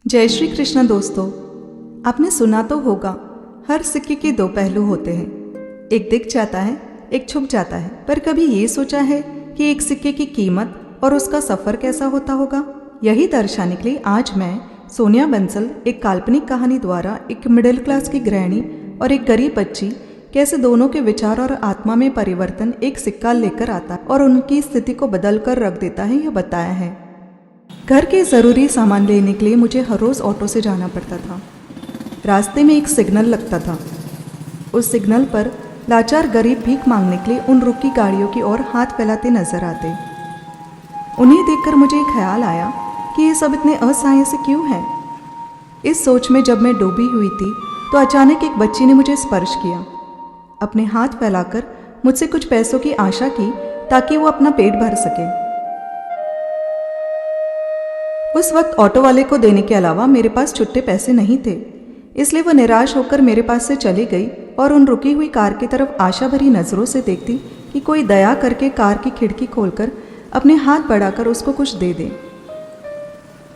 जय श्री कृष्ण दोस्तों, आपने सुना तो होगा हर सिक्के के दो पहलू होते हैं। एक दिख जाता है, एक छुप जाता है। पर कभी ये सोचा है कि एक सिक्के की कीमत और उसका सफ़र कैसा होता होगा? यही दर्शाने के लिए आज मैं सोनिया बंसल एक काल्पनिक कहानी द्वारा एक मिडिल क्लास की गृहिणी और एक गरीब बच्ची कैसे दोनों के विचार और आत्मा में परिवर्तन एक सिक्का लेकर आता है और उनकी स्थिति को बदल कर रख देता है, यह बताया है। घर के ज़रूरी सामान लेने के लिए मुझे हर रोज़ ऑटो से जाना पड़ता था। रास्ते में एक सिग्नल लगता था। उस सिग्नल पर लाचार गरीब भीख मांगने के लिए उन रुकी गाड़ियों की ओर हाथ फैलाते नजर आते। उन्हें देखकर मुझे एक ख्याल आया कि ये सब इतने असहाय से क्यों है। इस सोच में जब मैं डूबी हुई थी तो अचानक एक बच्ची ने मुझे स्पर्श किया। अपने हाथ फैलाकर मुझसे कुछ पैसों की आशा की ताकि वो अपना पेट भर सके। उस वक्त ऑटो वाले को देने के अलावा मेरे पास छुट्टे पैसे नहीं थे, इसलिए वह निराश होकर मेरे पास से चली गई और उन रुकी हुई कार की तरफ आशा भरी नज़रों से देखती कि कोई दया करके कार की खिड़की खोलकर अपने हाथ बढ़ाकर उसको कुछ दे दे।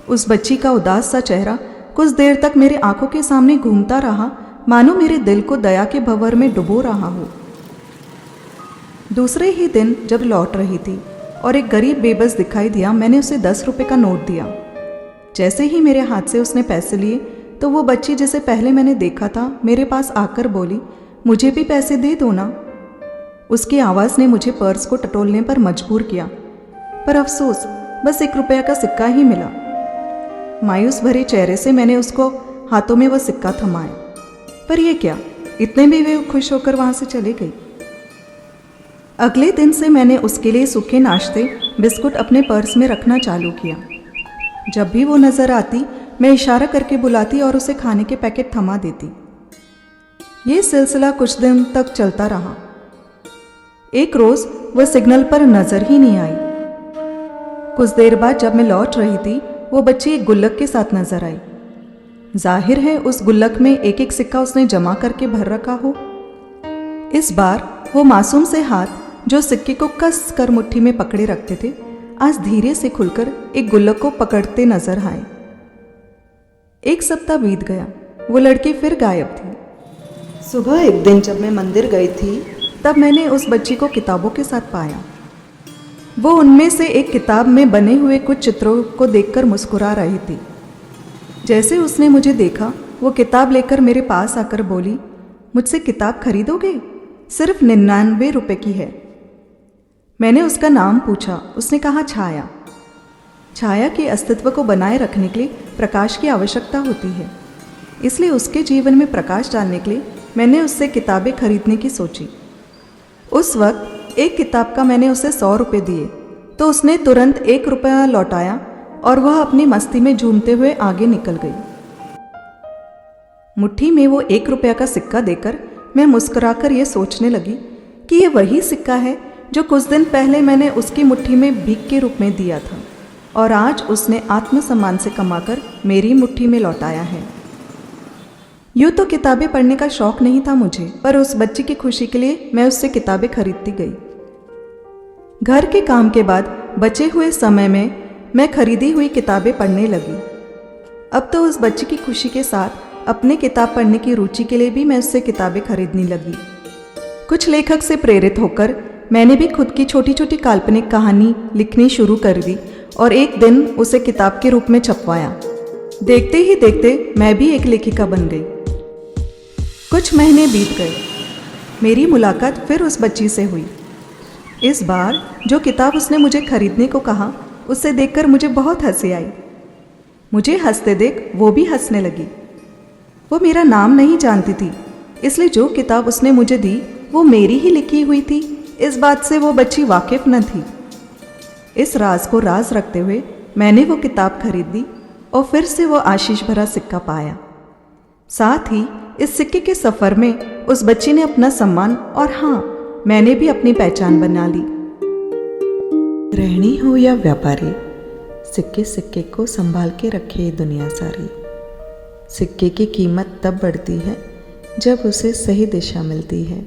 उस बच्ची का उदास सा चेहरा कुछ देर तक मेरे आंखों के सामने घूमता रहा, मानो मेरे दिल को दया के भंवर में डुबो रहा हो। दूसरे ही दिन जब लौट रही थी और एक गरीब बेबस दिखाई दिया, मैंने उसे 10 रुपये का नोट दिया। जैसे ही मेरे हाथ से उसने पैसे लिए तो वो बच्ची जिसे पहले मैंने देखा था मेरे पास आकर बोली, मुझे भी पैसे दे दो ना। उसकी आवाज़ ने मुझे पर्स को टटोलने पर मजबूर किया, पर अफसोस बस 1 रुपया का सिक्का ही मिला। मायूस भरे चेहरे से मैंने उसको हाथों में वह सिक्का थमाया, पर यह क्या, इतने में वे खुश होकर वहाँ से चली गई। अगले दिन से मैंने उसके लिए सूखे नाश्ते बिस्कुट अपने पर्स में रखना चालू किया। जब भी वो नज़र आती मैं इशारा करके बुलाती और उसे खाने के पैकेट थमा देती। ये सिलसिला कुछ दिन तक चलता रहा। एक रोज़ वह सिग्नल पर नज़र ही नहीं आई। कुछ देर बाद जब मैं लौट रही थी वो बच्ची एक गुल्लक के साथ नजर आई। जाहिर है उस गुल्लक में एक एक सिक्का उसने जमा करके भर रखा हो। इस बार वो मासूम से हाथ जो सिक्के को कस कर मुट्ठी में पकड़े रखते थे, आज धीरे से खुलकर एक गुल्लक को पकड़ते नजर आए। 1 सप्ताह बीत गया, वो लड़की फिर गायब थी। सुबह एक दिन जब मैं मंदिर गई थी तब मैंने उस बच्ची को किताबों के साथ पाया। वो उनमें से एक किताब में बने हुए कुछ चित्रों को देखकर मुस्कुरा रही थी। जैसे उसने मुझे देखा वो किताब लेकर मेरे पास आकर बोली, मुझसे किताब खरीदोगे? सिर्फ 99 रुपये की है। मैंने उसका नाम पूछा। उसने कहा छाया। छाया के अस्तित्व को बनाए रखने के लिए प्रकाश की आवश्यकता होती है, इसलिए उसके जीवन में प्रकाश डालने के लिए मैंने उससे किताबें खरीदने की सोची। उस वक्त एक किताब का मैंने उसे 100 रुपये दिए तो उसने तुरंत 1 रुपया लौटाया और वह अपनी मस्ती में झूमते हुए आगे निकल गई। मुट्ठी में वो 1 रुपया का सिक्का देकर मैं मुस्कुराकर ये सोचने लगी कि ये वही सिक्का है जो कुछ दिन पहले मैंने उसकी मुट्ठी में भीख के रूप में दिया था और आज उसने आत्मसम्मान से कमाकर मेरी मुट्ठी में लौटाया है। यूँ तो किताबें पढ़ने का शौक नहीं था मुझे, पर उस बच्ची की खुशी के लिए मैं उससे किताबें खरीदती गई। घर के काम के बाद बचे हुए समय में मैं खरीदी हुई किताबें पढ़ने लगी। अब तो उस बच्ची की खुशी के साथ अपने किताब पढ़ने की रुचि के लिए भी मैं उससे किताबें खरीदने लगी। कुछ लेखक से प्रेरित होकर मैंने भी खुद की छोटी छोटी काल्पनिक कहानी लिखनी शुरू कर दी और एक दिन उसे किताब के रूप में छपवाया। देखते ही देखते मैं भी एक लेखिका बन गई। कुछ महीने बीत गए, मेरी मुलाकात फिर उस बच्ची से हुई। इस बार जो किताब उसने मुझे खरीदने को कहा उसे देखकर मुझे बहुत हंसी आई। मुझे हंसते देख वो भी हंसने लगी। वो मेरा नाम नहीं जानती थी, इसलिए जो किताब उसने मुझे दी वो मेरी ही लिखी हुई थी, इस बात से वो बच्ची वाकिफ न थी। इस राज को राज रखते हुए मैंने वो किताब खरीदी और फिर से वो आशीष भरा सिक्का पाया। साथ ही इस सिक्के के सफ़र में उस बच्ची ने अपना सम्मान और हाँ, मैंने भी अपनी पहचान बना ली। गृहिणी हो या व्यापारी, सिक्के सिक्के को संभाल के रखे दुनिया सारी। सिक्के की कीमत तब बढ़ती है जब उसे सही दिशा मिलती है।